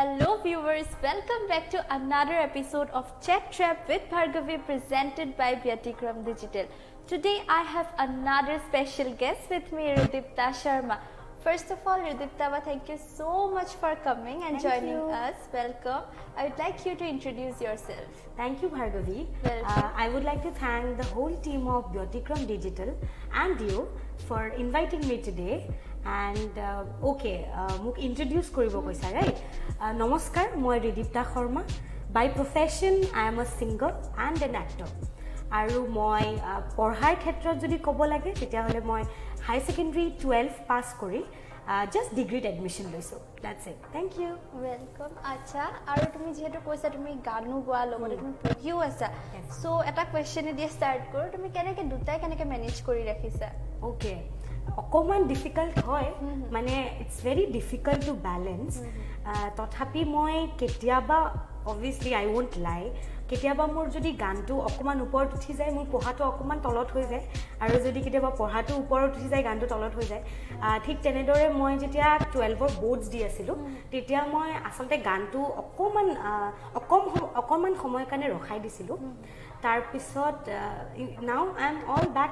Hello viewers, welcome back to another episode of Chat Trap with Bhargavi presented by Vyatigram Digital. Today I have another special guest with me, Ridipta Sharma. First of all, Ridipta, thank you so much for coming and joining us. Welcome. I would like you to introduce yourself. Thank you, Bhargavi. I would like to thank the whole team of Vyatigram Digital and you for inviting me today. And মোক introduce কৰিব কৈছা, right? নমস্কাৰ, মই Ridipta Sharma. By profession, I am a singer and an actor. আৰু মই পঢ়াৰ ক্ষেত্ৰত যদি ক'ব লাগে তেতিয়াহ'লে মই হাই ছেকেণ্ডাৰী 12 পাছ কৰি just ডিগ্ৰীত এডমিশ্যন লৈছোঁ. That's it. Thank you. Welcome. আচ্ছা, আৰু তুমি যেহেতু কৈছা তুমি গানো গোৱা লগতে তুমি পঢ়িও আছা, so এটা কুৱেশ্যন দিয়ে ষ্টাৰ্ট কৰোঁ, তুমি দুটাই কেনেকৈ মেনেজ কৰি ৰাখিছা? Okay. অকমান ডিফিকাল্ট হয়, মানে it's very difficult to balance. তথাপি মই কেতিয়াবা অবভিয়াছলি আই ৱন্ট লাই, কেতিয়াবা মোৰ যদি গানটো অকণমান ওপৰত উঠি যায় মোৰ পঢ়াটো অকণমান তলত হৈ যায়, আৰু যদি কেতিয়াবা পঢ়াটো ওপৰত উঠি যায় গানটো তলত হৈ যায়. ঠিক তেনেদৰে মই যেতিয়া 12ৰ বৰ্ডছ দি আছিলোঁ তেতিয়া মই আচলতে গানটো অকণমান সময়ৰ কাৰণে ৰখাই দিছিলোঁ. তাৰপিছত now I am all back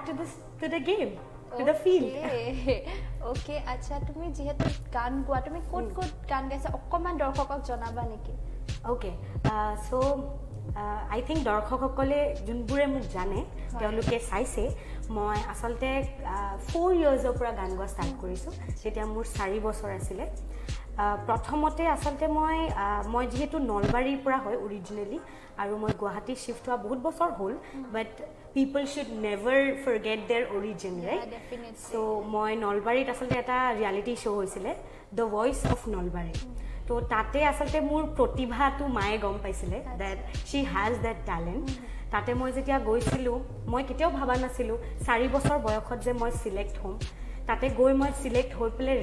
to the game. To the field. Okay, আচ্ছা, তুমি যেহেতু গান গোৱা, তুমি ক'ত গান গাইছা অকণমান দৰ্শকক জনাবা নেকি? Okay, so I think দৰ্শকসকলে যোনবোৰে মোক জানে তেওঁলোকে চাইছে মই আচলতে 4 yearsৰ পৰা গান গোৱা ষ্টাৰ্ট কৰিছোঁ, যেতিয়া মোৰ 4 বছৰ আছিলে. প্ৰথমতে আচলতে মই যিহেতু নলবাৰীৰ পৰা হয় অৰিজিনেলি, আৰু মই গুৱাহাটী শিফ্ট হোৱা বহুত বছৰ হ'ল, বাট people should never forget their origin, right? Yeah, definitely. So মই নলবাৰীত আচলতে এটা ৰিয়েলিটি শ্ব' হৈছিলে দ্য ভইচ অফ নলবাৰী. তো তাতে আচলতে মোৰ প্ৰতিভাটো মায়ে গম পাইছিলে that Shi has that talent. তাতে মই যেতিয়া গৈছিলোঁ মই কেতিয়াও ভবা নাছিলোঁ 4 বছৰ বয়সত যে মই চিলেক্ট হ'ম. তাতে গৈ মই চিলেক্ট হৈ পেলাই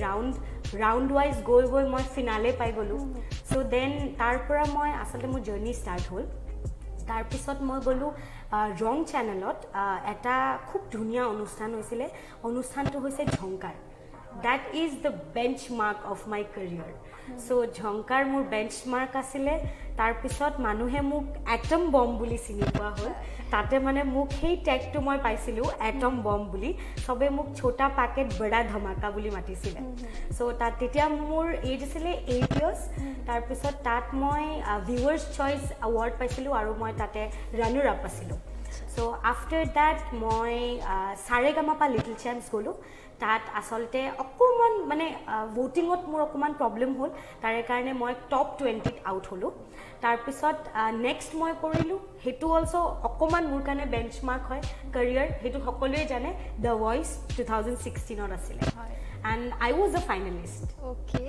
ৰাউণ্ড ৱাইজ গৈ মই ফিনালে পাই গ'লোঁ. চ' দেন তাৰ পৰা মই আচলতে মোৰ জাৰ্ণি ষ্টাৰ্ট হ'ল. তাৰপিছত মই গ'লোঁ ৰং চেনেলত, এটা খুব ধুনীয়া অনুষ্ঠান হৈছিলে. অনুষ্ঠানটো হৈছে Jhankar. That is the benchmark of my career. So' Jhankar মোৰ বেঞ্চ মাৰ্ক আছিলে. তাৰপিছত মানুহে মোক এটম বম বুলি চিনি পোৱা হ'ল. তাতে মানে মোক সেই টেগটো মই পাইছিলোঁ এটম বম বুলি. চবে মোক ছোটা পেকেট বৰা ধমাকা বুলি মাতিছিলে. চ' তেতিয়া মোৰ এজ আছিলে 8 years. তাৰপিছত তাত মই ভিউৱাৰ্ছ চইচ এৱাৰ্ড পাইছিলোঁ আৰু মই তাতে ৰানাৰ আপ আছিলোঁ. চ' আফটাৰ দেট মই সাৰেগামাপা লিটল চেম্পছ গ'লোঁ. তাত আচলতে অকণমান মানে ভোটিঙত মোৰ অকণমান প্ৰব্লেম হ'ল, তাৰে কাৰণে মই টপ 20ত আউট হ'লোঁ. তাৰপিছত নেক্সট মই কৰিলোঁ, সেইটো অলছ' অকণমান মোৰ কাৰণে বেঞ্চ মাৰ্ক হয় কেৰিয়াৰ, সেইটো সকলোৱে জানে, দ্য ভইচ 2016ত আছিলে, and I was a finalist. Okay,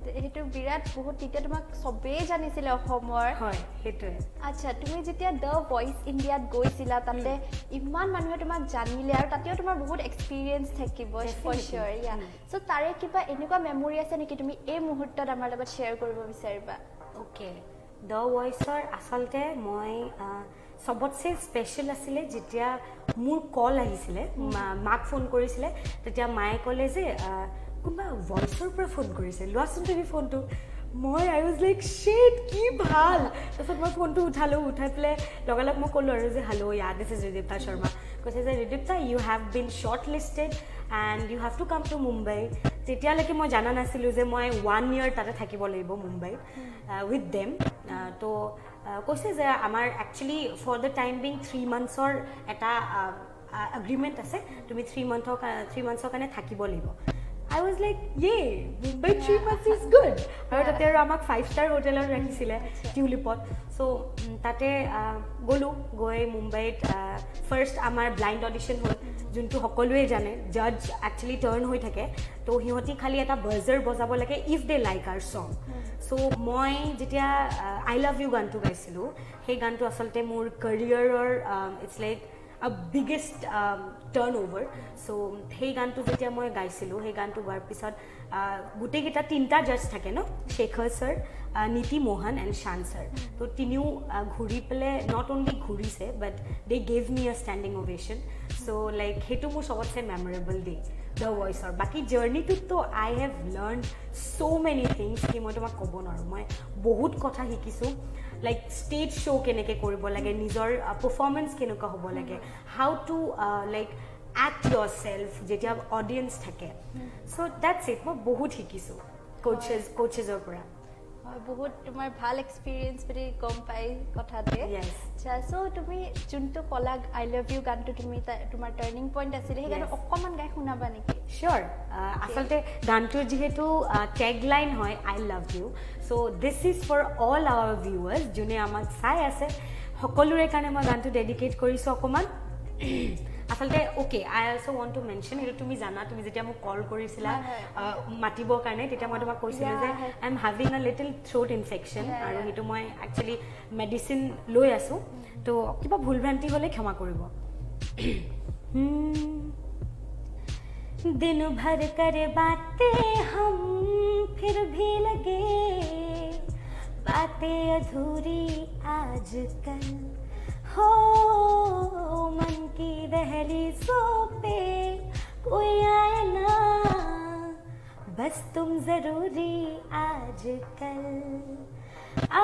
সেইটো বিৰাট বহুত, তেতিয়া তোমাক চবেই জানিছিলে অসমৰ. হয়, সেইটোৱে. আচ্ছা, তুমি যেতিয়া দ্য ভইচ ইণ্ডিয়াত গৈছিলা তাতে ইমান মানুহে তোমাক জানিলে আৰু তাতেও তোমাৰ বহুত এক্সপিৰিয়েঞ্চ থাকিব ফৰ চিয়'ৰ. চ' তাৰে কিবা এনেকুৱা মেমৰি আছে নেকি তুমি এই মুহূৰ্তত আমাৰ লগত শ্বেয়াৰ কৰিব বিচাৰিবা? অ'কে, দ্য ভইচৰ আচলতে মই চবতছে স্পেচিয়েল আছিলে যেতিয়া মোৰ কল আহিছিলে, মাক ফোন কৰিছিলে, তেতিয়া মায়ে ক'লে যে কোনোবা ভইচৰ পৰা ফোন কৰিছে, লোৱাচোন তুমি ফোনটো. আই ৱাজ লাইক শ্বিট, কি ভাল. তাৰপিছত মই ফোনটো উঠাই পেলাই লগালগ মই ক'লোঁ আৰু যে hello' this is Ridipta Sharma. কৈছে যে Ridipta you have been shortlisted and you have to come to Mumbai. তেতিয়ালৈকে মই জানা নাছিলোঁ যে মই 1 year তাতে থাকিব লাগিব মুম্বাইত উইথ দেম. তো কৈছে যে আমাৰ actually for the time being 3 monthsৰ এটা এগ্ৰিমেণ্ট আছে, তুমি 3 monthsৰ কাৰণে থাকিব লাগিব. I was like, yay, Mumbai 3 months is good. আৰু তাতে আৰু আমাক 5-star হোটেলত ৰাখিছিলে টিউলিপত. চ' তাতে গ'লোঁ, গৈ মুম্বাইত ফাৰ্ষ্ট আমাৰ ব্লাইণ্ড অডিশ্যন হ'ল, যোনটো সকলোৱে জানে জাজ একচুৱেলি টাৰ্ণ হৈ থাকে. তো সিহঁতি খালি এটা বাজাৰ বজাব লাগে if they like our song. So' মই যেতিয়া আই লাভ ইউ গানটো গাইছিলোঁ, সেই গানটো আচলতে মোৰ কেৰিয়াৰৰ it's like a biggest turnover. So সেই গানটো যেতিয়া মই গাইছিলোঁ, সেই গানটো গোৱাৰ পিছত গোটেইকেইটা 3টা জাজ থাকে ন, শেখৰ ছাৰ, নীতি মোহন এণ্ড শান ছাৰ. তো তিনিও ঘূৰি পেলাই নট অনলি ঘূৰিছে but they gave me a standing ovation. So' like সেইটো মোৰ চবতছে মেমৰেবল ডে. দ্য ভইচৰ বাকী জাৰ্ণিটোততো I have learn so' many things কি মই তোমাক ক'ব নোৱাৰোঁ মই বহুত কথা শিকিছোঁ লাইক ষ্টেজ শ্ব' কেনেকৈ কৰিব লাগে নিজৰ পাৰফৰ্মেঞ্চ কেনেকুৱা হ'ব লাগে how to like act yourself যেতিয়া অডিয়েঞ্চ থাকে চ' ডেটছ ইট মই বহুত শিকিছোঁ কোচেছৰ পৰা বহুত তোমাৰ ভাল এক্সপিৰিয়েঞ্চ বুলি গম পাই কথাতে আচ্ছা চ' তুমি যোনটো ক'লা আই লাভ ইউ গানটো তুমি তোমাৰ টাৰ্ণিং পইণ্ট আছিলে সেই গানটো অকণমান গাই শুনাবা নেকি চিয়'ৰ আচলতে গানটোৰ যিহেতু টেগ লাইন হয় I love you so' this is for all our viewers যোনে আমাক চাই আছে সকলোৰে কাৰণে মই গানটো ডেডিকেট কৰিছোঁ অকণমান আচলতে okay I also' want to mention এইটো তুমি জানা তুমি যেতিয়া মোক কল কৰিছিলা মাতিবৰ কাৰণে তেতিয়া মই তোমাক কৈছিলোঁ যে I am having a little throat infection আৰু সেইটো মই একচুৱেলি মেডিচিন লৈ আছোঁ তো কিবা ভুল ভ্ৰান্তি হ'লে ক্ষমা কৰিব दिन भर कर बातें हम फिर भी लगे बातें अधूरी आजकल हो मन की दहलीज़ों पे कोई आए ना बस तुम जरूरी आजकल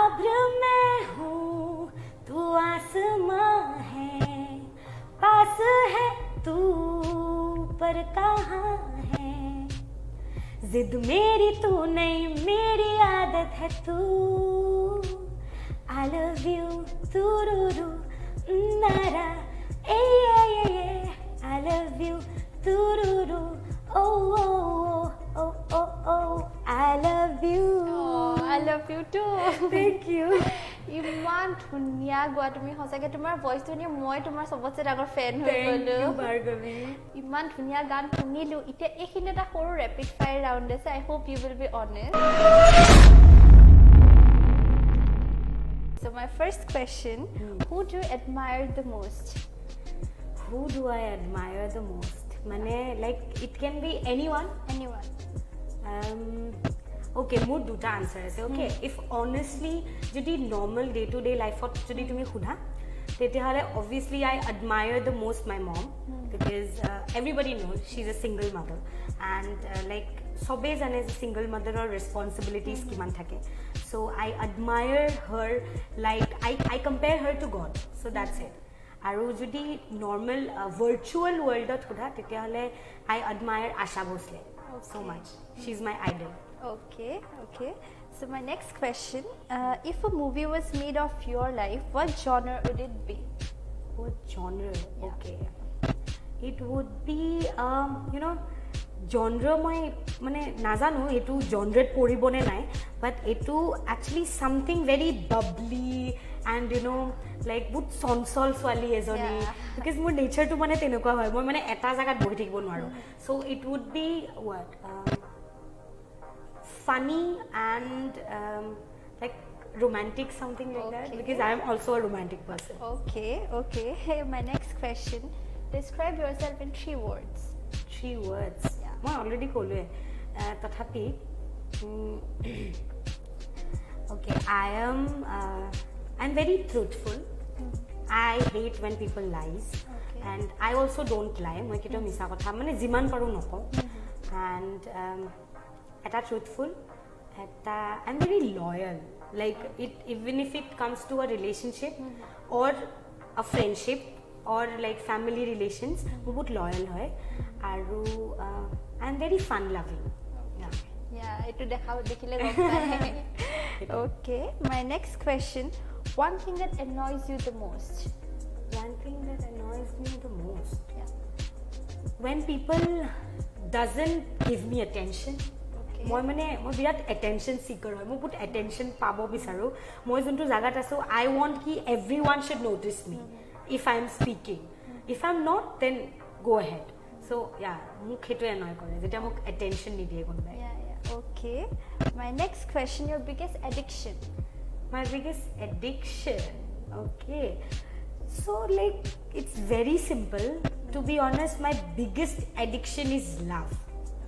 अब्र मैं हूँ तू आसमां है पास है तू पर कहाँ है जिद मेरी तू नहीं मेरी आदत है तू I love you tururu nara I love you tururu oh oh oh oh oh I love you I love you too thank you ইমান ধুনীয়া গোৱা তুমি সঁচাকৈ তোমাৰ ভইচটো শুনি মই তোমাৰ চবতছে ডাঙৰ ফেন হৈ গ'লো ইমান ধুনীয়া গান শুনিলোঁ এতিয়া এইখিনি এটা সৰু ৰেপিড ফায়াৰ ৰাউণ্ড আছে I hope you will be honest So my first question, who do you admire the most? Who do I admire the most? Mane like it can be anyone. Okay, মোৰ দুটা answer আছে okay if honestly যদি normal day to day life ত যদি তুমি সোধা তেতিয়াহ'লে obviously I admire the most my mom because everybody knows she's a single mother and like সবে জানে যে single mother or responsibilities কিমান থাকে so I admire her like I compare her to God so that's it আৰু যদি normal virtual world ত সোধা তেতিয়াহ'লে I admire Asha Bhosle so much she's my idol Okay. So my next question, if a movie was made of your life, what genre would it be? What genre? Yeah. Okay. It would be, you know, genre মই মানে নাজানো এইটো জনৰেট পৰিবনে নাই বাট এইটো actually something very bubbly and you know like বহুত চঞ্চল ছোৱালী এজনী because মোৰ নেচাৰটো মানে তেনেকুৱা হয় মই মানে এটা জায়গাত বহি থাকিব নোৱাৰো so it would be what funny and like romantic something like that because I am also a romantic person. Okay. Hey, my next question. Describe yourself in 3 words. 3 words. Yeah. I already kolu hai. Tathapi. Okay, I'm very truthful. I hate when people lies. And I also don't lie. Moi kito misa kotha mane jiman paru noko. And eta truthful. I'm very loyal. Like even if it comes to a relationship or a friendship or like family relations, बहुत loyal है. आरु I'm very fun loving. Yeah, itu dekile gompai. Okay, my next question. One thing that annoys you the most. One thing that annoys me the most. Yeah. When people doesn't give me attention. মই বিৰাট attention সিকাৰ হয় মই বহুত attention পাব বিচাৰোঁ মই যোনটো জাগাত আছোঁ আই ৱান্ট কি everyone should notice me if I am speaking if I am not then go' ahead so' মোক সেইটোৱে এনয় কৰে যেতিয়া মোক এটেনশ্যন নিদিয়ে কোনোবাই Okay, my next question, your biggest addiction. My biggest addiction, okay, so like it's very simple to be honest. My biggest addiction is love.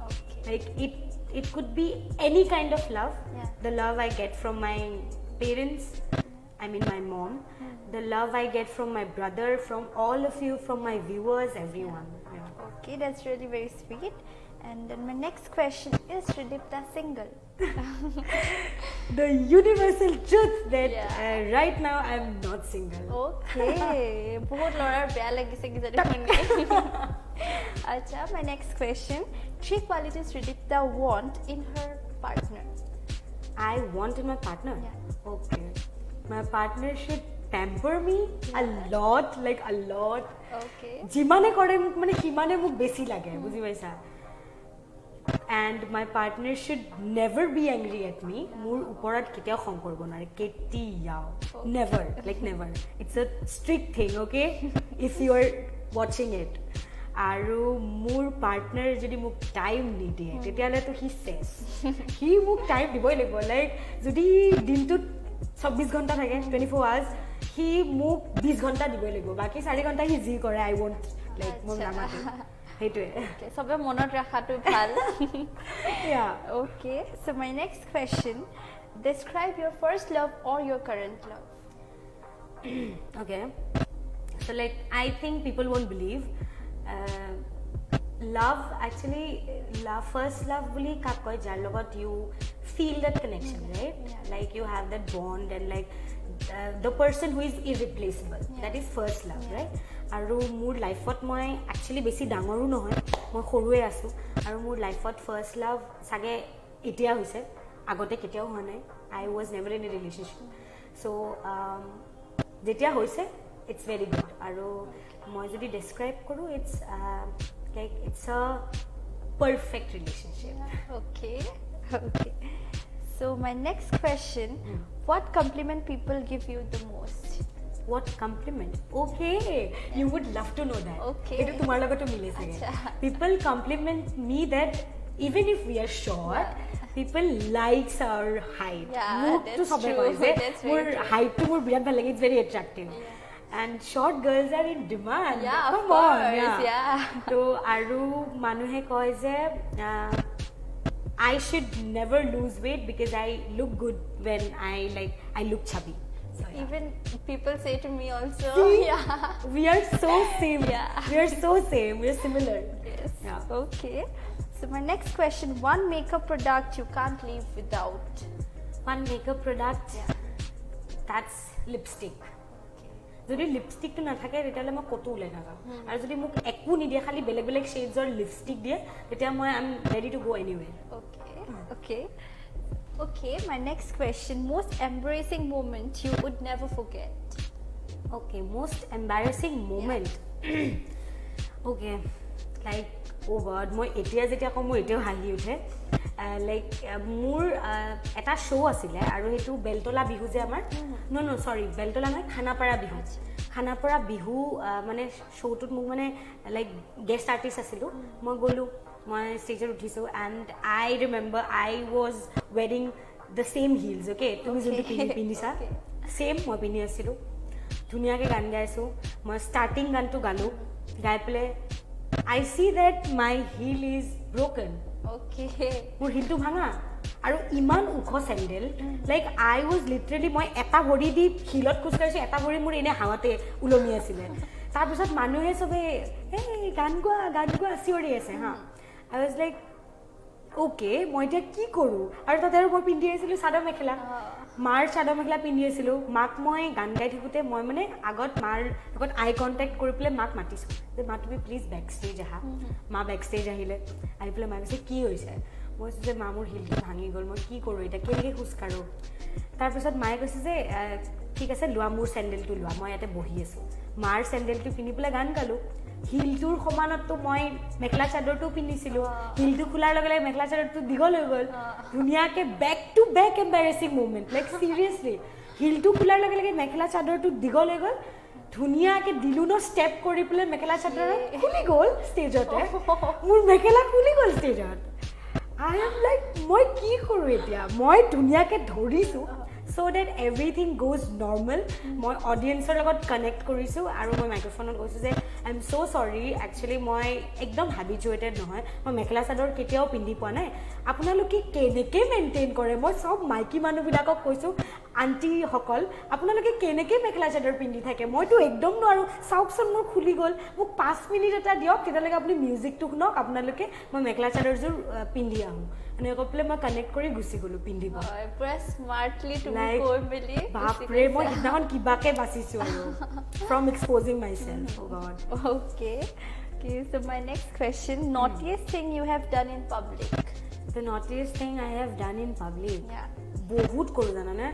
Okay, like it could be any kind of love. The love I get from my parents, I mean my mom, the love I get from my brother, from all of you, from my viewers, everyone. Okay, that's really very sweet. And then my next question is Ridipta single? The universal truth that Yeah. right now I'm not single. Okay, বহুত লৰাৰ বেয়া লাগিছে কি যদি শুনি আচ্ছা my next question 3 qualities Ridipta want in her partner. I want in my partner? Yeah. Okay. My partner should pamper me a lot, like a lot. Okay. যিমানে কৰে মোক মানে সিমানে মোক বেছি লাগে বুজি পাইছা and my partner should never be angry at me মোৰ ওপৰত কেতিয়াও খং কৰিব নোৱাৰে কেতিয়াও never like never it's a strict thing okay if you are watching it আৰু মোৰ পাৰ্টনাৰ যদি মোক টাইম নিদিয়ে তেতিয়াহ'লেতো সি চেছ সি মোক টাইম দিবই লাগিব লাইক যদি দিনটোত 24 ঘণ্টা থাকে 24 আৱাৰ্ছ সি মোক 20 ঘণ্টা দিবই লাগিব বাকি 4 ঘণ্টা সি যি কৰে আই ৱন্ট লাইক মোৰ নামাতে সেইটোৱে Okay, সবে মনত ৰাখাটো ভাল yeah Okay, so my next question describe your first love or your current love. okay so like I think people won't believe love actually first love বুলি কাক কয় যাৰ লগত you feel that connection right like you have that bond and like the person who is irreplaceable that is first love right আৰু মোৰ লাইফত মই actually বেছি ডাঙৰো নহয় মই সৰুৱে আছো আৰু মোৰ লাইফত first love সাগে এতিয়া হৈছে আগতে কেতিয়াও হোৱা নাই I was never in a relationship so যেতিয়া হৈছে it's very good আৰু মই যদি describe কৰো it's like it's a perfect relationship Okay. Okay. So my next question what compliment people give you the most? what compliment okay you would love to know that Okay. etu tumar logoto mile sage Acha. people compliment me that even if we are short people likes our height Yeah, Muk to that's sobe true. koy je That's very mur true. height to mur birat bhal lage it's very attractive and short girls are in demand Yeah, of come on course, yeah. to aru manuhe koy je I should never lose weight because I look good when I look chubby so, yeah. Even people say to me also. See? Yeah. We are so same. Yeah. We are so same. We are similar. Yes. Yeah. Okay. So my next question one makeup product you can't live without. One makeup product. That's lipstick. যদি লিপষ্টিকটো নাথাকে তেতিয়াহ'লে মই ক'তো ওলাই নাযাওঁ আৰু যদি মোক একো নিদিয়ে খালি বেলেগ বেলেগ শ্বেডছৰ লিপষ্টিক দিয়ে তেতিয়া মই I am ready to go anywhere Okay. Okay. Okay, my next question most embarrassing moment you would never forget. Okay, most embarrassing moment. Okay, like oh god, মই এতিয়া যেতিয়া কম মই এতিয়াও হাঁহি উঠে লাইক মোৰ এটা শ্ব' আছিলে আৰু সেইটো বেলতলা বিহু যে আমাৰ ন চৰি বেলতলা নহয় খানাপাৰা বিহু মানে শ্ব'টোত মোক মানে লাইক গেষ্ট আৰ্টিষ্ট আছিলোঁ মই গ'লোঁ মই ষ্টেজত উঠিছোঁ and I remember I was wearing the same hills okay তুমি যোনটো পিন্ধিছা ছেইম মই পিন্ধি আছিলোঁ ধুনীয়াকৈ গান গাইছোঁ মই ষ্টাৰ্টিং গানটো গালোঁ গাই পেলাই I see that my heel is broken. Okay. মোৰ হিলটো ভাঙা আৰু ইমান ওখ sandal like I was literally মই এটা ভৰি দি হিলত খোজকাঢ়িছোঁ এটা ভৰি মোৰ এনে হাৱাতে ওলমি আছিলে তাৰপিছত মানুহে চবে এই গান গোৱা চিঞৰি আছে হা আই ৱাজ লাইক অ'কে মই এতিয়া কি কৰোঁ আৰু তাতে আৰু মই পিন্ধি আহিছিলোঁ চাদৰ মেখেলা মাৰ চাদৰ মেখেলা পিন্ধি আছিলোঁ মাক মই গান গাই থাকোঁতে মই মানে আগত মাৰ লগত আই কণ্টেক্ট কৰি পেলাই মাক মাতিছোঁ যে মা তুমি প্লিজ বেক ষ্টেজ আহা মা বেক ষ্টেজ আহিলে আহি পেলাই মায়ে কৈছে কি হৈছে মই কৈছোঁ যে মা মোৰ হিলটো ভাঙি গ'ল মই কি কৰোঁ এতিয়া কেনেকৈ খোজকাঢ়োঁ তাৰপিছত মায়ে কৈছে যে ঠিক আছে লোৱা মোৰ চেণ্ডেলটো লোৱা মই ইয়াতে বহি আছোঁ মাৰ চেণ্ডেলটো পিন্ধি পেলাই গান গালোঁ হিলটোৰ সমানততো মই মেখেলা চাদৰটো পিন্ধিছিলোঁ হিলটো খোলাৰ লগে লগে মেখেলা চাদৰটো দীঘল হৈ গ'ল ধুনীয়াকৈ back to back embarrassing movement like seriously হিলটো খোলাৰ লগে লগে মেখেলা চাদৰটো দীঘল হৈ গ'ল ধুনীয়াকৈ দিলোঁ ন ষ্টেপ কৰি পেলাই মেখেলা চাদৰ খুলি গ'ল ষ্টেজতে মোৰ মেখেলা খুলি গ'ল ষ্টেজত আই এম লাইক মই কি কৰোঁ এতিয়া মই ধুনীয়াকৈ ধৰিছোঁ so that everything goes normal. মই অডিয়েন্সৰ লগত কানেক্ট কৰিছোঁ আৰু মই মাইক্ৰফোনত কৈছোঁ যে আই এম ছ' চৰি একচুৱেলি মই একদম হেবিচুৱেটেড নহয় মই মেখেলা চাদৰ কেতিয়াও পিন্ধি পোৱা নাই আপোনালোকে কেনেকৈ মেইনটেইন কৰে মই চব মাইকী মানুহবিলাকক কৈছোঁ আণ্টিসকল আপোনালোকে কেনেকৈ মেখেলা চাদৰ পিন্ধি থাকে মইতো একদম নোৱাৰোঁ চাওকচোন মোৰ খুলি গ'ল মোক 5 মিনিট এটা দিয়ক তেতিয়ালৈকে আপুনি মিউজিকটো শুনক আপোনালোকে মই মেখেলা চাদৰযোৰ পিন্ধি আহোঁ এনেকৈ কৈ পেলাই মই কানেক্ট কৰি গুচি গ'লোঁ পিন্ধিব পুৰা স্মাৰ্টলি তুমি কৈ মেলি বাপৰে মই সিদিনাখন কিবাকে বাচিছোঁ আৰু from exposing myself oh' god Okay, so my next question, naughtiest thing you have done in public? The naughtiest thing I have done in public. Yeah. বহুত কৰোঁ জানানে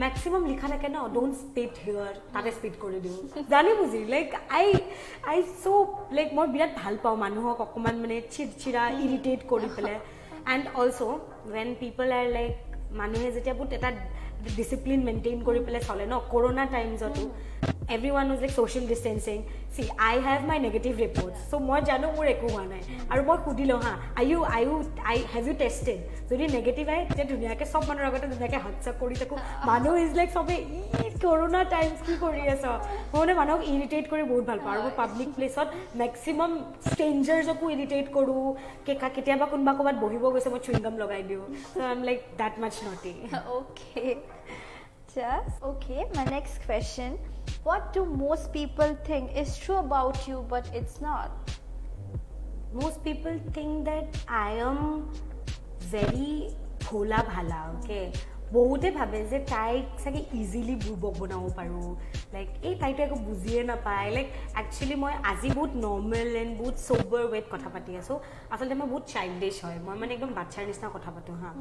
মেক্সিমাম লিখা থাকে ন ডোন্ট স্পিট হিয়াৰ তাতে স্পিট কৰি দিওঁ জানি বুজি লাইক আই চ' লাইক মই বিৰাট ভাল পাওঁ মানুহক অকণমান মানে চিৰচিৰা ইৰিটেট কৰি পেলাই and also' when people are like মানুহে যেতিয়া বহুত এটা ডিচিপ্লিন মেইনটেইন কৰি পেলাই চলে ন corona টাইমছতো everyone was like social distancing see I have my negative reports so মই জানো মোৰ একো হোৱা নাই আৰু মই সুধিলোঁ হা have you tested যদি নেগেটিভ আহে তেতিয়া ধুনীয়াকৈ চব মানুহৰ আগতে ধুনীয়াকৈ হাত চাপ কৰি থাকোঁ মানুহ ইজ লাইক চবে কৰোণা টাইমছ কি কৰি আছ মই মানে মানুহক ইৰিটেট কৰি বহুত ভাল পাওঁ আৰু মই পাব্লিক প্লেচত মেক্সিমাম ষ্ট্ৰেঞ্জাৰ্ছকো ইৰিটেট কৰোঁ কেতিয়াবা কোনোবা ক'ৰবাত বহিব গৈছে মই চুইংগাম লগাই দিওঁ so I'm like that much naughty Okay. Okay, my next question. What do most people think is true about you but it's not? Most people think that I am very bhola bhala, okay? বহুতে ভাবে যে তাইক চাগে easily বুৰ্বক বনাব পাৰোঁ like এই তাইটো একো বুজিয়ে নাপায় লাইক একচুৱেলি মই আজি বহুত নৰ্মেল এণ্ড বহুত চ'বাৰ ৱেত কথা পাতি আছোঁ আচলতে মই বহুত চাইল্ডিছ হয় মই মানে একদম বাচ্ছাৰ নিচিনা কথা পাতোঁ হা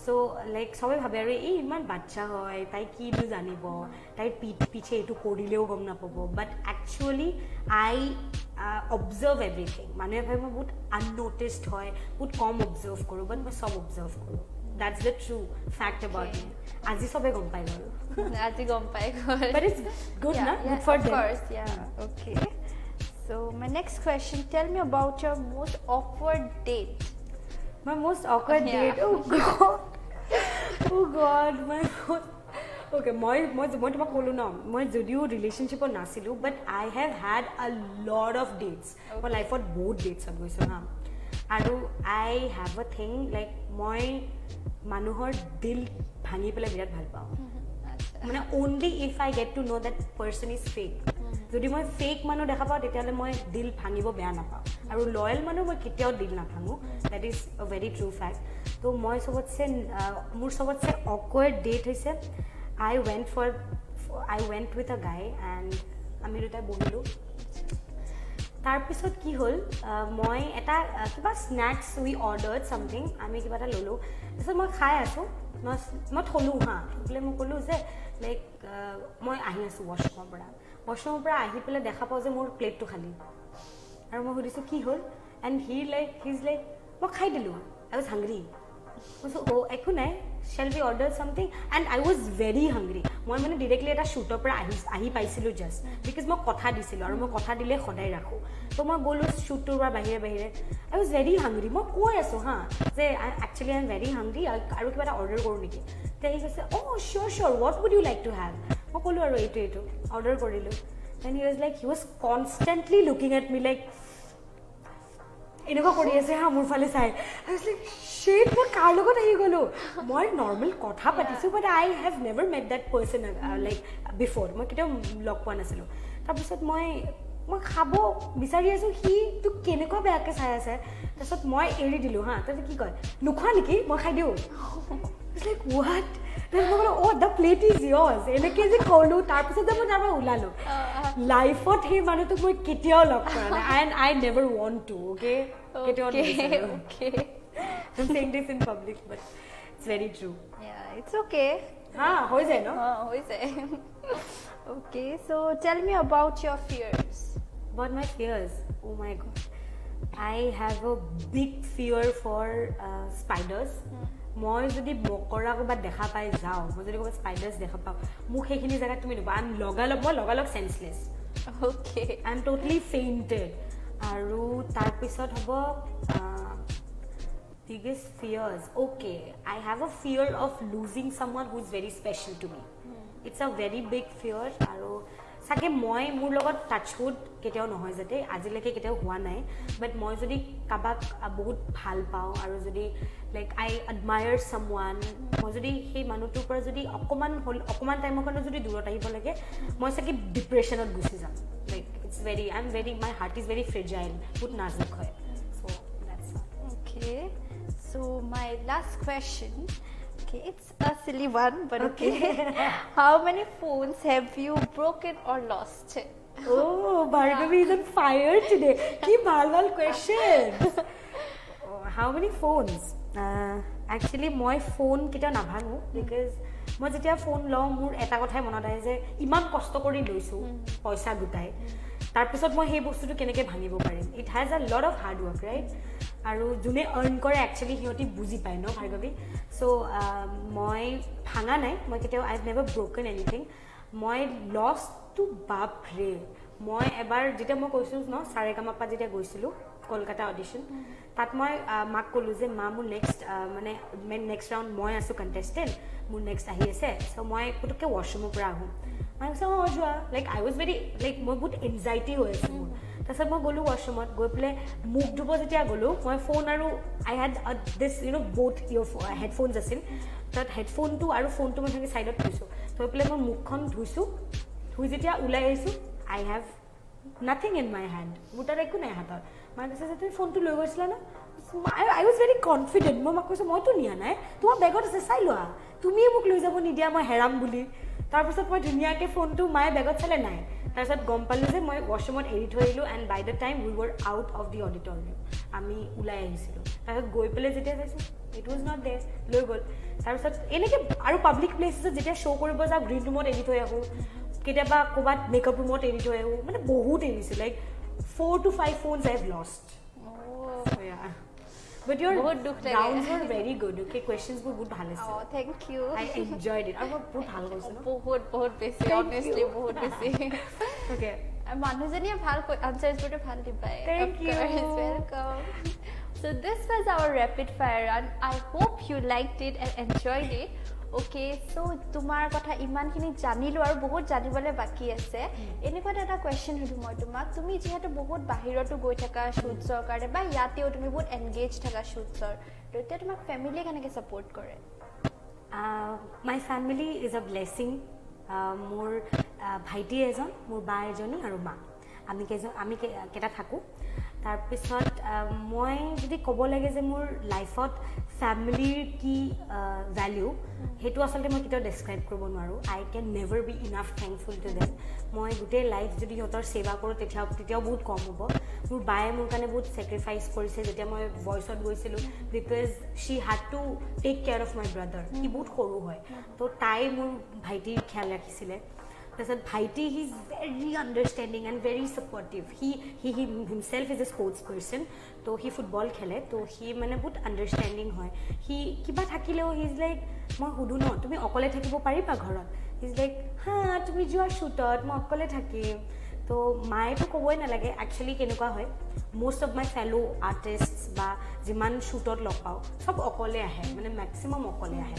চ' লাইক চবে ভাবে আৰু এই ইমান বাচ্ছা হয় তাই কিনো জানিব তাইৰ পিছে এইটো কৰিলেও গম নাপাব বাট একচুৱেলি আই অবজাৰ্ভ এভৰিথিং মানুহে ভাবে মই বহুত আনন'টিছড হয় বহুত কম অবজাৰ্ভ কৰোঁ বাট মই চব অবজাৰ্ভ কৰোঁ That's the true fact about me. Aji sobe gom pai galu. Aji gom pai gol. But it's good, yeah, na? Yeah, good for of them. Of course, yeah. Okay. So my next question, tell me about your most awkward date. My most awkward date? Oh God. Oh God. My most... Okay, মই তোমাক ক'লোঁ ন মই যদিও ৰিলেশ্যনশ্বিপত নাছিলোঁ but I have had a lot of dates মই লাইফত বহুত ডেটছত গৈছোঁ হা আৰু I have a thing like মই মানুহৰ দিল ভাঙি পেলাই বিৰাট ভাল পাওঁ মানে only if I get to know' that person is fake যদি মই ফেক মানুহ দেখা পাওঁ তেতিয়াহ'লে মই দিল ভাঙিব বেয়া নাপাওঁ আৰু লয়েল মানুহ মই কেতিয়াও দিল নাভাঙোঁ that is a very true fact ত' মই মোৰ চবতছে অকৱাৰ্ড ডেট হৈছে I went with a guy and আমি দুটাই বহিলোঁ তাৰপিছত কি হ'ল মই এটা কিবা স্নেক্স উই অৰ্ডাৰ্ড ছামথিং আমি কিবা এটা ল'লোঁ তাৰপিছত মই খাই আছোঁ মই থ'লোঁ হা বোলে মই ক'লোঁ যে লাইক মই আহি আছোঁ ৱাছৰুমৰ পৰা আহি পেলাই দেখা পাওঁ যে মোৰ প্লেটটো খালী আৰু মই সুধিছোঁ কি হ'ল এণ্ড হিজ লাইক মই খাই দিলোঁ আই ৱাজ হাংগ্ৰি কৈছোঁ অ' একো নাই shall be order something and I was very hungry মই মানে ডিৰেক্টলি এটা শ্বুটৰ পৰা আহি পাইছিলোঁ জাষ্ট বিকজ মই কথা দিছিলোঁ আৰু মই কথা দিলে সদায় ৰাখোঁ ত' মই গ'লোঁ শ্বুটটোৰ পৰা বাহিৰে আই ৱাজ ভেৰি হাংগ্ৰি মই কৈ আছোঁ হা যে actually I am very hungry আৰু কিবা এটা অৰ্ডাৰ কৰোঁ নেকি তেতিয়া সি কৈছে oh' sure what would you like to have মই ক'লোঁ আৰু এইটো অৰ্ডাৰ কৰিলোঁ then he was constantly looking at me like এনেকুৱা কৰি আছে হা মোৰ ফালে চাই শ্বেট মই কাৰ লগত আহি গ'লোঁ মই নৰ্মেল কথা পাতিছোঁ but I have never met that person like before মই কেতিয়াও লগ পোৱা নাছিলোঁ তাৰপিছত মই খাব বিচাৰি আছোঁ সি তোক কেনেকুৱা বেয়াকৈ চাই আছে তাৰপিছত মই এৰি দিলোঁ হা তাৰপিছত কি কয় নোখোৱা নেকি মই খাই দিওঁ লাইক হোৱাট মই ক'লোঁ অ' দ্য প্লেট ইজ ইয়ৰ্ছ এনেকৈ যে ক'লোঁ তাৰপিছত মই তাৰ পৰা ওলালোঁ লাইফত সেই মানুহটোক মই কেতিয়াও লগ কৰা নাই and I never want to okay কেতিয়াও I'm saying this in public, but it's very true. Yeah, it's okay. हाँ, हो जाए ना? हाँ, हो जाए. Okay, so tell me about your fears. About my fears? Oh my God. I have a big fear for spiders. মই যদি মকৰা ক'ৰবাত দেখা পাই যাওঁ মই যদি ক'ৰবাত স্পাইডাৰ্ছ দেখা পাওঁ মোক সেইখিনি জেগাত তুমি নিবা মই লগালগ senseless Okay. I am totally ফেইণ্টেড আৰু তাৰপিছত হ'ব Biggest fears. Okay, I have a fear of losing someone who is very special to me. It's a very big fear. আৰু চাগে মই মোৰ লগত টাচউড কেতিয়াও নহয় যাতে আজিলৈকে কেতিয়াও হোৱা নাই বাট মই যদি কাবাক বহুত ভাল পাওঁ আৰু যদি লাইক আই এডমায়াৰ সামওৱান মই যদি সেই মানুহটোৰ পৰা যদি অকমান টাইমৰ কাৰণে যদি দূৰত আহিব লাগে মই চাগে ডিপ্ৰেশ্যনত গুচি যাম like it's very I am very my heart is very fragile বহুত নাজুক হয় so' that's Okay, so my last question. Okay, it's a silly one, but okay. How many phones have you broken or lost? Oh, Bhargavi is on fire today. Ki bhal questions. Oh, how many phones? Actually, my phone kita na bhangu because মই যেতিয়া phone লওঁ মোৰ এটা কথাই মনত আহে যে ইমান কষ্ট কৰি লৈছোঁ পইচা গোটাই তাৰপিছত মই সেই বস্তুটো কেনেকৈ ভাঙিব পাৰিম ইট হেজ আ lot of hard work right আৰু যোনে আৰ্ণ কৰে একচুৱেলি সিহঁতি বুজি পায় ন ভাৰ্গৱী চ' মই ভাঙা নাই মই কেতিয়াও আই হেভ নেভাৰ ব্ৰ'কেন এনিথিং মই লষ্টটো বাপৰে মই এবাৰ যেতিয়া মই কৈছিলোঁ ন চাৰেগামাপা যেতিয়া গৈছিলোঁ কলকাতা অডিশ্যন তাত মই মাক ক'লোঁ যে মা মোৰ নেক্সট মানে নেক্সট ৰাউণ্ড মই আছোঁ কণ্টেষ্টেণ্ট মোৰ নেক্সট আহি আছে চ' মই পুটুককৈ ৱাশ্বৰুমৰ পৰা আহোঁ মই কৈছোঁ অঁ যোৱা like I was very like মই বহুত এনজাইটি হৈ আছোঁ মোৰ তাৰপিছত মই গ'লোঁ ৱাশ্বৰুমত গৈ পেলাই মুখ ধুব যেতিয়া গ'লোঁ মই ফোন আৰু আই হেড দিছ ব'থ হেডফোনছ আছিল তাত হেডফোনটো আৰু ফোনটো মই তেনেকৈ ছাইডত থৈছোঁ থৈ পেলাই মই মুখখন ধুইছোঁ ধুই যেতিয়া ওলাই আহিছোঁ I have nothing in my hand মোৰ তাত একো নাই হাতত মায়ে কৈছে যে তুমি ফোনটো লৈ গৈছিলা ন আই ৱাজ ভেৰি কনফিডেণ্ট মই মাক কৈছোঁ মইতো নিয়া নাই তোমাৰ বেগত আছে চাই লোৱা তুমিয়ে মোক লৈ যাব নিদিয়া মই হেৰাম বুলি তাৰপিছত মই ধুনীয়াকৈ ফোনটো মায়ে বেগত চালে নাই তাৰপিছত গম পালোঁ যে মই ৱাশ্বৰুমত এৰি থৈ আহিলোঁ and by the time we were out of the auditorium আমি ওলাই আহিছিলোঁ তাৰপিছত গৈ পেলাই যেতিয়া চাইছোঁ ইট ৱাজ নট দেৰ লৈ গ'ল তাৰপিছত এনেকৈ আৰু পাব্লিক প্লেচেছত যেতিয়া শ্ব' কৰিব যাওঁ গ্ৰীণ ৰুমত এৰি থৈ আহোঁ কেতিয়াবা ক'ৰবাত মেকআপ ৰুমত এৰি থৈ আহোঁ মানে বহুত এৰিছোঁ like 4 to 5 phones I have lost. Oh, so yeah. But your rounds were very good. Okay, questions were good. Oh, thank you. I enjoyed it. I was good. बहुत busy. Honestly, बहुत busy. Okay. মানুহজনীয়ে ভাল answers বোৰটো ভাল দিবাই. Thank you. Welcome. So this was our rapid fire run. I hope you liked it and enjoyed it. Okay, so তোমাৰ কথা ইমানখিনি জানিলোঁ আৰু বহুত জানিবলৈ বাকী আছে এনেকুৱা এটা কুৱেশ্যন সুধো মই তোমাক তুমি যিহেতু বহুত বাহিৰতো গৈ থাকা শ্বুটছৰ কাৰণে বা ইয়াতেও তুমি বহুত এনগেজ থাকা শ্বুটছৰ তো এতিয়া তোমাক ফেমিলিয়ে কেনেকৈ ছাপোৰ্ট কৰে মাই ফেমিলি ইজ আ ব্লেছিং মোৰ ভাইটি এজন মোৰ বা এজনী আৰু মা আমি কেইটা থাকোঁ তাৰপিছত মই যদি ক'ব লাগে যে মোৰ লাইফত ফেমিলিৰ কি ভেলিউ সেইটো আচলতে মই কেতিয়াও ডেছক্ৰাইব কৰিব নোৱাৰোঁ I can never be enough thankful to them মই গোটেই লাইফ যদি সিহঁতৰ সেৱা কৰোঁ তেতিয়াও বহুত কম হ'ব মোৰ বায়ে মোৰ কাৰণে বহুত ছেক্ৰিফাইচ কৰিছে যেতিয়া মই ভইচত গৈছিলোঁ because she had to take care of my brother সি বহুত সৰু হয় তো তাই মোৰ ভাইটিৰ খেয়াল ৰাখিছিলে তাৰপিছত ভাইটি he is very understanding and very supportive he himself is a sports person তো সি ফুটবল খেলে তো সি মানে বহুত আণ্ডাৰষ্টেণ্ডিং হয় সি কিবা থাকিলেও হি ইজ লাইক মই সুধোঁ ন তুমি অকলে থাকিব পাৰিবা ঘৰত হি ইজ লাইক হা তুমি যোৱা শ্বুটত মই অকলে থাকিম তো মায়েতো ক'বই নালাগে একচুৱেলি কেনেকুৱা হয় most of my fellow artist বা যিমান শ্বুটত লগ পাওঁ চব অকলে আহে মানে মেক্সিমাম অকলে আহে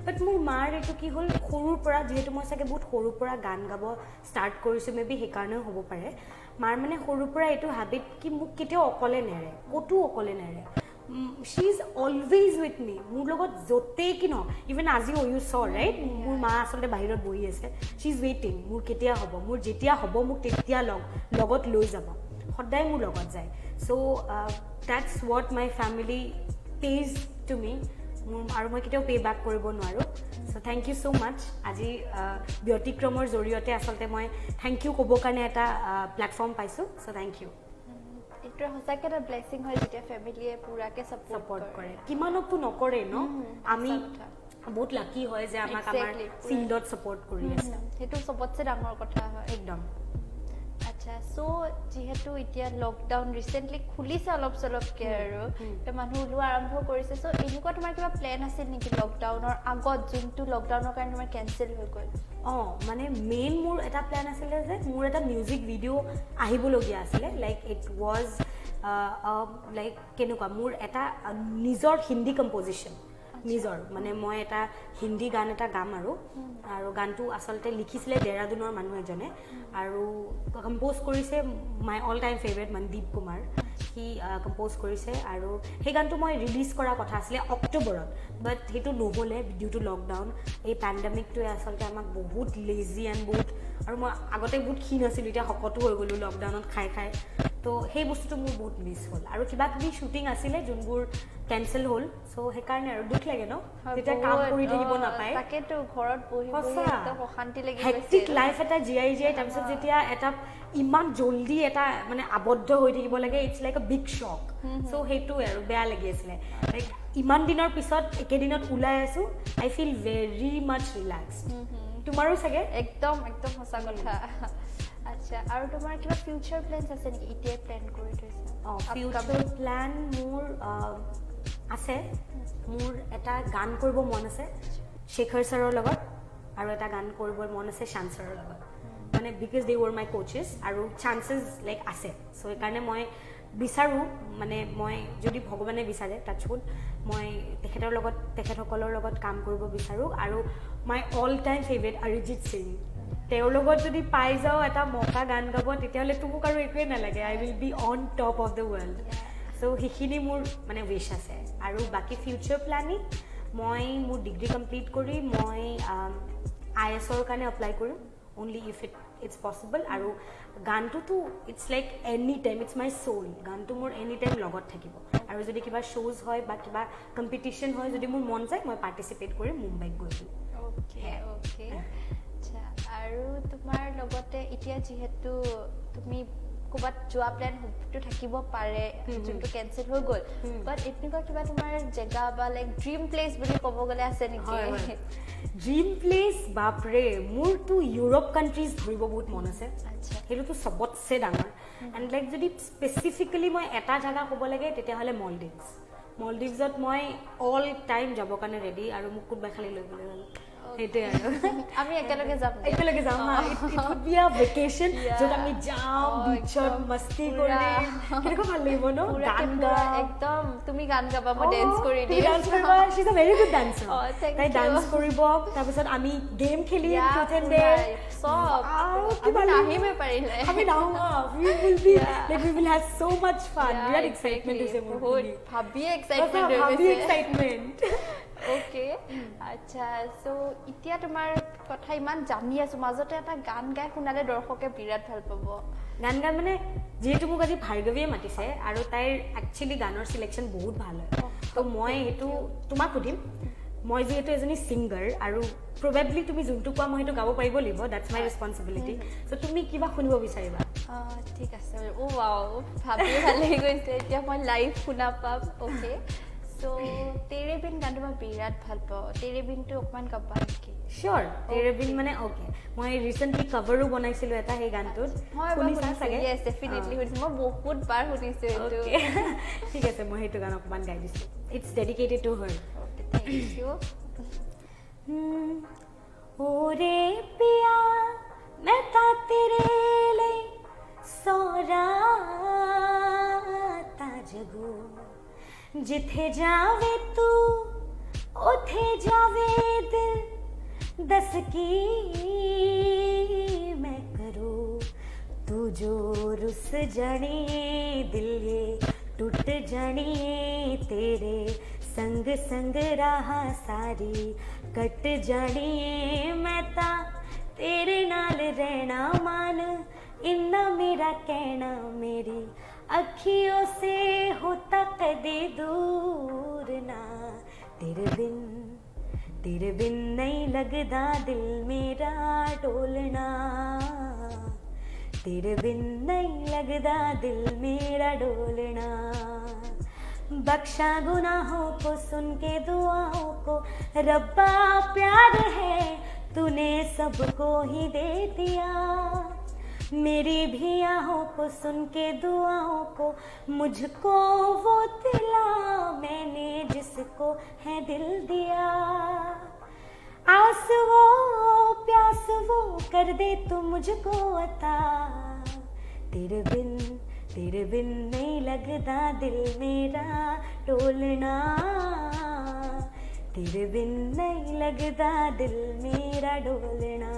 বাট মোৰ মাৰ এইটো কি হ'ল সৰুৰ পৰা যিহেতু মই চাগে বহুত সৰুৰ পৰা গান গাব ষ্টাৰ্ট কৰিছোঁ মে বি সেইকাৰণেও হ'ব পাৰে মাৰ মানে সৰুৰ পৰা এইটো হেবিট কি মোক কেতিয়াও অকলে নেৰে ক'তো অকলে নেৰে শ্বি ইজ অলৱেজ উইথ মি মোৰ লগত য'তেই কি নহওক ইভেন আজি ইউ চ ৰাইট মোৰ মা আচলতে বাহিৰত বহি আছে শ্বি ইজ ৱেইটিং মোৰ কেতিয়া হ'ব মোৰ যেতিয়া হ'ব মোক তেতিয়া লগত লৈ যাব সদায় মোৰ লগত যায় so' that's what my family pays to me আৰু মই কেতিয়াও পে বেক কৰিব নোৱাৰোঁ চ' থেংক ইউ ছ' মাছ আজি ব্যতিক্ৰমৰ জৰিয়তে আচলতে মই থেংক ইউ ক'বৰ কাৰণে এটা প্লেটফৰ্ম পাইছোঁ চ' থেংক ইউ এইটো সঁচাকৈ এটা ব্লেছিং হয় যেতিয়া ফেমিলিয়ে পূৰাকৈ ছাপৰ্ট কৰে কিমানকতো নকৰে ন আমি বহুত লাকি হয় যে আমাক আমাৰ ফিল্ডত ছাপৰ্ট কৰি আছে সেইটো চবতছে ডাঙৰ কথা হয় একদম আচ্ছা চ' যিহেতু এতিয়া লকডাউন ৰিচেণ্টলি খুলিছে অলপ চলপকৈ আৰু মানুহ ওলোৱা আৰম্ভ কৰিছে চ' এনেকুৱা তোমাৰ কিবা প্লেন আছিল নেকি লকডাউনৰ আগত যোনটো লকডাউনৰ কাৰণে তোমাৰ কেঞ্চেল হৈ গ'ল মানে মেইন মোৰ এটা প্লেন আছিলে যে মোৰ এটা মিউজিক ভিডিঅ' আহিবলগীয়া আছিলে লাইক ইট ৱাজ লাইক কেনেকুৱা মোৰ এটা নিজৰ হিন্দী কম্পজিশ্যন নিজৰ মানে মই এটা হিন্দী গান এটা গাম আৰু গানটো আচলতে লিখিছিলে দেৰাদুনৰ মানুহ এজনে আৰু কম্প'জ কৰিছে my all time favourite Mandeep Kumar সি কম্প'জ কৰিছে আৰু সেই গানটো মই ৰিলিজ কৰা কথা আছিলে অক্টোবৰত বাট সেইটো নহ'লে ডিউ টু লকডাউন এই পেণ্ডেমিকটোৱে আচলতে আমাক বহুত লেজি এণ্ড বহুত আৰু মই আগতে বহুত ক্ষীণ আছিলোঁ এতিয়া শকতো হৈ গ'লোঁ লকডাউনত খাই খাই তো সেই বস্তুটো মোৰ বহুত মিছ হ'ল আৰু কিবা কিবি শ্বুটিং আছিলে যোনবোৰ কেঞ্চেল হ'ল চ' সেইকাৰণে আৰু দুখ লাগে ন তেতিয়া কাম কৰি থাকিব নাপায় তাকেতো ঘৰত বহি বহি একদম অশান্তি লাগি গৈছে হেক্টিক লাইফ এটা জীয়াই তাৰপিছত যেতিয়া এটা ইমান জল্দি এটা মানে আবদ্ধ হৈ থাকিব লাগে it's like a big shock so' সেইটোৱে আৰু বেয়া লাগি আছিলে লাইক ইমান দিনৰ পিছত একেদিনত ওলাই আছোঁ আই ফিল ভেৰি মাছ ৰিলেক্স তোমাৰো চাগে একদম একদম সঁচা কথা আচ্ছা আৰু তোমাৰ কিবা ফিউচাৰ প্লেনছ আছে নেকি এতিয়াই প্লেন কৰি থৈছা ফিউচাৰ প্লেন মোৰ আছে মোৰ এটা গান কৰিব মন আছে শেখৰ ছাৰৰ লগত আৰু এটা গান কৰিব মন আছে শান ছাৰৰ লগত মানে বিকজ দে ৱৰ মাই কোচেছ আৰু চান্সেছ লাইক আছে চ' সেইকাৰণে মই বিচাৰোঁ মানে মই যদি ভগৱানে বিচাৰে টাচউড মই তেখেতসকলৰ লগত কাম কৰিব বিচাৰোঁ আৰু মাই all time favourite Arijit Singh তেওঁৰ লগত যদি পাই যাওঁ এটা মকা গান গাব তেতিয়াহ'লেতো মোক আৰু একোৱে নালাগে I will be on top of the world so' সেইখিনি মোৰ মানে উইচ আছে আৰু বাকী ফিউচাৰ প্লেনিং মই মোৰ ডিগ্ৰী কমপ্লিট কৰি মই IASৰ কাৰণে এপ্লাই কৰিম অনলি ইফ ইটছ পচিবল আৰু গানটোতো it's like any time it's my soul গানটো মোৰ এনি টাইম লগত থাকিব আৰু যদি কিবা শ্ব'জ হয় বা কিবা কম্পিটিশ্যন হয় যদি মোৰ মন যায় মই পাৰ্টিচিপেট কৰিম মুম্বাইত গৈ অ'কে অ'কে আচ্ছা আৰু তোমাৰ লগতে এতিয়া যিহেতু তুমি ক'ৰবাত যোৱা প্লেনটো থাকিব পাৰে যোনটো কেঞ্চেল হৈ গ'ল বাট এনেকুৱা কিবা তোমাৰ জেগা বা লাইক ড্ৰিম প্লেচ বুলি ক'ব গ'লে আছে নেকি ড্ৰিম প্লেচ বাপৰে মোৰতো ইউৰোপ কাণ্ট্ৰিজ ঘূৰিব বহুত মন আছে সেইটোতো চবতছে ডাঙৰ এণ্ড লাইক যদি স্পেচিফিকেলি মই এটা জেগা ক'ব লাগে তেতিয়াহ'লে মলদ্বীপছত মই অল টাইম যাবৰ কাৰণে ৰেডি আৰু মোক কোনোবাই খালি লৈ গ'লে হ'ল সেইটোৱে আৰু আমি একেলগে যাম হা it would be a vacation য'ত আমি যাম বিচত মস্তি কৰিম কেনেকুৱা ভাল লাগিব ন গান গাম একদম তুমি গান গাবা মই ডেন্স কৰি দিম ডান্স কৰিবা শি is a very good dancer তাই ডান্স কৰিব তাৰপিছত আমি গেম খেলিম ট্ৰুথ এণ্ড ডেয়াৰ সব আমি নাহিমে পাৰিলে আমি নাহো we will be like we will have so much fun we are excitement হৈছে মোৰ বহুত ভাবিয়ে এক্সাইটমেন্ট ওকে আচ্ছা সো এতিয়া তোমাৰ কথা ইমান জানি আছো মাজতে এটা গান গাই শুনালে দৰ্শকে বিৰাট ভাল পাব গান মানে যিহেতু মোক আজি ভাৰ্গৱীয়ে মাতিছে আৰু তাইৰ একচুৱেলি গানৰ চিলেকশ্যন বহুত ভাল হয় তো মই এইটো তোমাক সুধিম মই যিহেতু এজনী ছিংগাৰ আৰু প্ৰবেবলি তুমি যোনটো কোৱা মই সেইটো গাব পাৰিব লাগিব দ্যাটছ মাই ৰেছপনচিবিলিটি চ' তুমি কিবা শুনিব বিচাৰিবা ঠিক আছে ৱাও ভাবি ভাল লাগি গৈছে এতিয়া মই লাইভ শুনা পাম অ'কে চ' তেৰে বিন গানটো মই বিৰাট ভাল পাওঁ তেৰে বিনটো অকণমান গাবা নেকি চিয়'ৰ তেৰে বিন মানে অ'কে মই ৰিচেণ্টলি কভাৰো বনাইছিলোঁ এটা সেই গানটোত শুনিছা চাগে য়েছ ডেফিনেটলি শুনিছোঁ মই বহুত বাৰ শুনিছোঁ এইটো ঠিক আছে মই সেইটো গান অকণমান গাই দিছোঁ it's dedicated to her thank you ओरे पिया मैं ता तेरे लिए सोराता जगो जिथे जावे तू उथे जावे दिल दस की मैं करूं तू जो रुस जाने दिल ये टूट जाने तेरे संग संग रहा सारी कट जाने मैं ता तेरे नाल रहना मान इन्ना मेरा कहना मेरी अखियों से होता कदे दूर ना तेरे बिन नहीं लगदा दिल मेरा डोलना तेरे बिन नहीं लगदा दिल मेरा डोलना बख्शा गुनाहों को सुन के दुआओं को रब्बा प्यार है तूने सबको ही दे दिया मेरी भी आहों को सुन के दुआओं को मुझको वो दिला मैंने जिसको है दिल दिया आस वो प्यास वो कर दे तू मुझको अता तेरे तेरे बिन नहीं लगता दिल मेरा डोलना तेरे बिन नहीं लगता दिल मेरा डोलना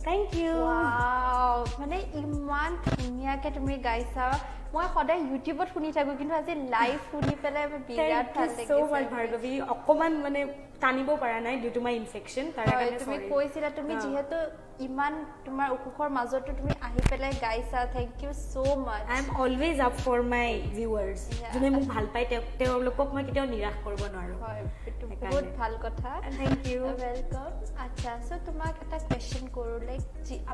Thank you. Wow, মানে ইমান ধুনীয়াকে তুমি গাইছা মই সদায় ইউটিউবত শুনি থাকো কিন্তু আজি লাইভ শুনি পেলাই বিৰাট ভাল লাগিছে so much ভাৰ্গৱী অকমান মানে টানিব পৰা নাই due to my infection তাৰ কাৰণে তুমি কৈছিলা তুমি যেহেতু ইমান তোমাৰ অসুখৰ মাজতো তুমি আহি পেলাই গাইছা thank you so much I am always up for my viewers যোনে মোক ভাল পায় তেওঁলোকক মই কেতিয়াও নিৰাশ কৰিব নোৱাৰো হয় এটো বহুত ভাল কথা thank you welcome আচ্ছা সো তোমাক এটা কোৱেশ্চন কৰো লাইক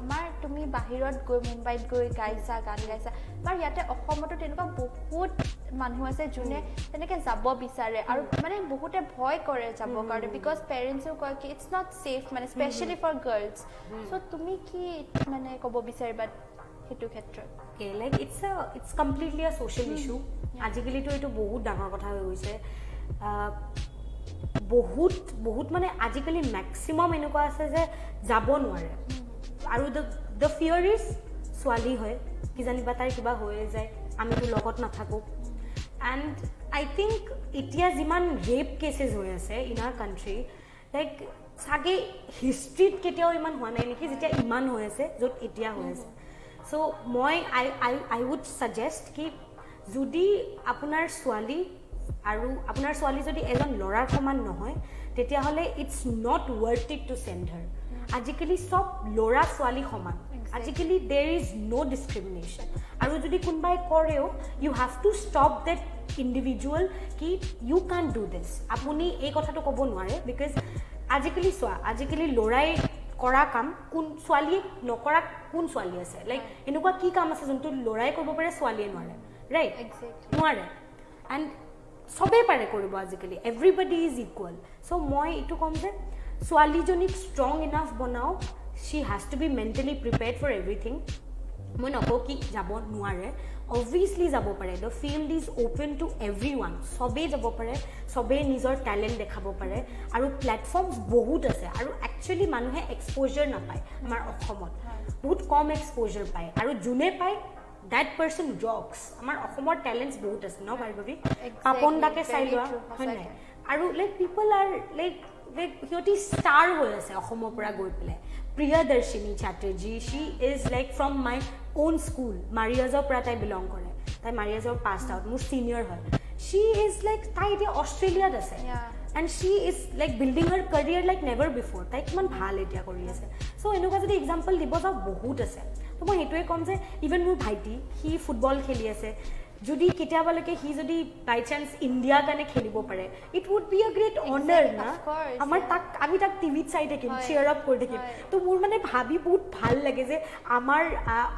আমাৰ তুমি বাহিৰত গৈ মুম্বাইত গৈ গাইছা গান গাইছা আমাৰ ইয়াতে অসমতো তেনেকুৱা বহুত মানুহ আছে যোনে তেনেকে যাব বিচাৰে আৰু মানে বহুতে ভয় কৰে যাব কাৰণে বিকজ পেৰেন্টসও কয় কি ইটস নট সেফ মানে স্পেশালি ফৰ গাৰ্লছ সো তুমি কি মানে ক'ব বিচাৰিবা হেতু ক্ষেত্ৰত okay like it's completely a social issue আজিকালি তো এটো বহুত ডাঙৰ কথা হৈ গৈছে বহুত মানে আজিকালি ম্যাক্সিমাম এনেকুৱা আছে যে যাব নোৱাৰে আৰু the fear is ছোৱালী হয় কি জানিবা তাই কিবা হৈ যায় আমিতো লগত নাথাকো and I think ইতিয়া যিমান ৰেপ কেसेस হৈ আছে in our country like সাগে হিষ্ট্ৰীত কেতিয়াও ইমান হোৱা নাই নেকি যেতিয়া ইমান হৈ আছে য'ত ইতিয়া হৈ আছে so মই I would suggest কি যদি আপোনাৰ ছোৱালী আৰু আপোনাৰ ছোৱালী যদি এজন লৰাৰ সমান নহয় তেতিয়া হলে it's not worth it to send her আজিকালি সব লৰা ছোৱালী সমান আজিকালি there is no discrimination আৰু যদি কোনবাই কৰেও you have to stop that individual কি you can't do this আপুনি এই কথাটো ক'ব নোৱাৰে because আজিকালি আজিকালি লৰাই কৰা কাম কোন ছোৱালী নকৰা কোন ছোৱালী আছে লাইক এনেকুৱা কি কাম আছে যোনটো লৰাই কৰিব পাৰে ছোৱালীয়ে নোৱাৰে ৰাইট এক্স্যাক্টলি নোৱাৰে and সবে পাৰে কৰিব আজিকালি everybody is equal so মই এটো কম যে ছোৱালীজনীক strong enough বনাও she has to be mentally prepared for everything মই নকওঁ কি যাব নোৱাৰে obviously যাব পাৰে the field is open to everyone সবে যাব পাৰে সবে নিজৰ ট্যালেন্ট দেখাব পাৰে আৰু প্ল্যাটফৰ্মস বহুত আছে আৰু একচুয়ালি মানুহে এক্সপোজাৰ নাপায় আমাৰ অসমত বহুত কম এক্সপোজাৰ পায় আৰু যোনে পায় that person rocks আমাৰ অসমৰ ট্যালেন্টস বহুত আছে ন ভাৰ্গৱী পাপন দাকে চাই লোৱা হয় নাই আৰু লাইক people are like হিয়তি ষ্টাৰ হৈ আছে অসমৰ পৰা গৈ পেলাই Priyadarshini চ্যাটাৰ্জী she is like from my own school মাৰিয়াজৰ পৰা তাই বিলং কৰে তাই মাৰিয়াজৰ পাছড আউট মোৰ সিনিয়ৰ হয় she is like তাই এতিয়া অষ্ট্ৰেলিয়াত আছে and she is like building her career like never before তাই কিমান ভাল এতিয়া কৰি আছে so এনেকুৱা যদি এক্সাম্পল দিব যাও বহুত আছে তো মই হেতুৱে কম যে ইভেন মোৰ ভাইটি হি ফুটবল খেলি আছে যদি কেতিয়াবালৈকে হি যদি বাই চান্স ইণ্ডিয়া কাৰণে খেলিব পাৰে it would be a great honour না আমাৰ তাক আমি তাক টিভিত চাই থাকিম চিয়াৰ আপ কৰি থাকিম তো মোৰ মানে ভাবি বহুত ভাল লাগে যে আমাৰ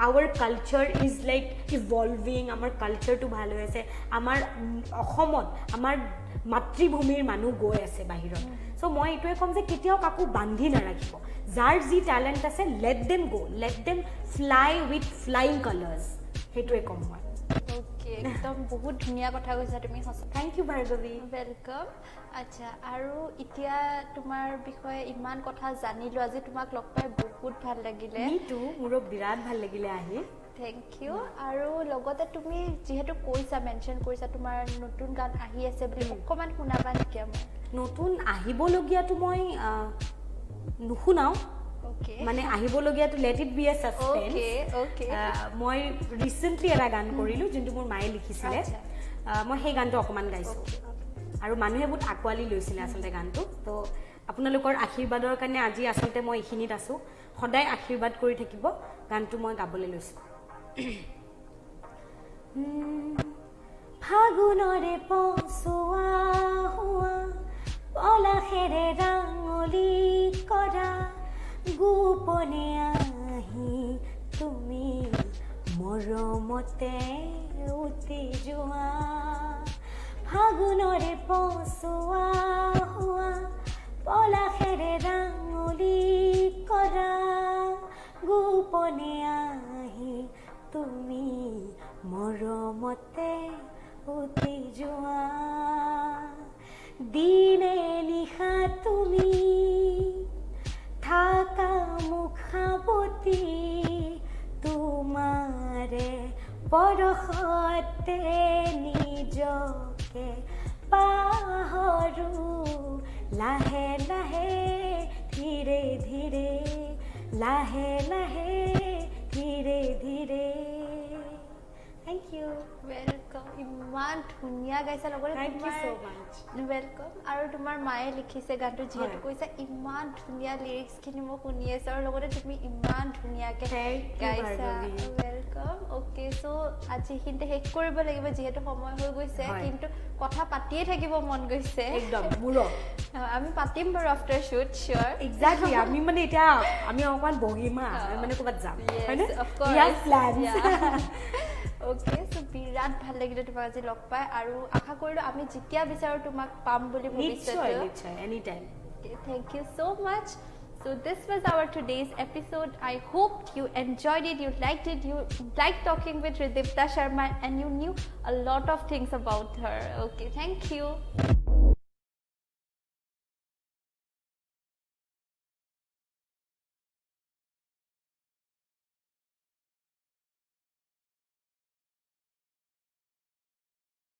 our culture is like evolving আমাৰ কালচাৰটো ভাল হৈ আছে আমাৰ অসমত আমাৰ মাতৃভূমিৰ মানুহ গৈ আছে বাহিৰত সো মই এটোৱে কম যে কেতিয়াও কাকো বান্ধি নাৰাখিব যাৰ যি ট্যালেন্ট আছে let them go let them fly with flying colors হেতুৱে কম মই ওকে একদম বহুত ধুনীয়া কথা কৈছা তুমি থ্যাংক ইউ ভাৰ্গৱী ওয়েলকাম আচ্ছা আৰু এতিয়া তোমাৰ বিষয়ে ইমান কথা জানিলো আজি তোমাক লগ পাই বহুত ভাল লাগিলে মিটু মোৰো বিৰাট ভাল লাগিলে আহি থ্যাংক ইউ আৰু লগতে তুমি যেহেতু কৈছা মেনশন কৰিছা তোমাৰ নতুন গান আহি আছে বুলি অকমান শুনাবা নেকি মই নতুন আহিবলগিয়াটো মই নুশুনাও মানে আহিবলগিয়াটো let it be a suspense okay মই ৰিসেন্টলি এটা গান কৰিলো যোনটো মোৰ মায়ে লিখিছিলে মই সেই গানটো অকমান গাইছো আৰু মানুহে বহুত আকোৱালি লৈছিলে আসলে গানটো তো আপোনালোকৰ আশীৰ্বাদৰ কাৰণে আজি আসলে মই এখিনিত আছো সদায় আশীৰ্বাদ কৰি থাকিব গানটো মই গাবলৈ লৈছো ফাগুনৰে পছুৱা হুৱা পলাখেৰে ৰাঙলি কৰা গোপনে আহি তুমি মৰমতে উতি যোৱা ফাগুনৰে পছুৱা হুৱা পলাখেৰে ৰাঙলি কৰা গোপনে আহি তুমি মৰমতে উতি যোৱা দিনে নিশা তুমি থাকা মুখাপতি তোমাৰে পৰশতে নিজকে পাহৰো লাহে লাহে ধীৰে ধীৰে লাহে লাহে ধীৰে ধীৰে Thank you. Welcome. ইমান ধুনীয়া গাইছা লগতে Thank you তোমাৰ so much. Welcome. আৰু তোমাৰ মায়ে লিখিছে গানটো যিহেতু হয়। কৈছা ইমান ধুনীয়া লিৰিক্সখিনি মই শুনি আছো আৰু লগতে তুমি ইমান ধুনীয়াকে Thank you, গাইছা Bhargavi. Welcome okay so' আজি এইখিনিতে শেষ কৰিব লাগিব যিহেতু সময় হৈ গৈছে হয়। কিন্তু কথা পাতিয়ে থাকিব মন গৈছে একদম মোৰো আমি পাতিম বাৰু আফটাৰ শ্বুট চিয়'ৰ এক্সাক্টলি আমি মানে এতিয়া আমি অকণমান বহিম আমি মানে ক'ৰবাত যাম হয়নে অ'কে চ' বিৰাট ভাল লাগিলে তোমাক আজি লগ পাই আৰু আশা কৰিলোঁ আমি যেতিয়া বিচাৰোঁ তোমাক পাম বুলি নিশ্চয় নিশ্চয় any time Thank you so much. So this was our today's episode. I hope you enjoyed it, you liked it, you liked talking with Ridipta Sharma and you knew a lot of things about her. Okay, thank you.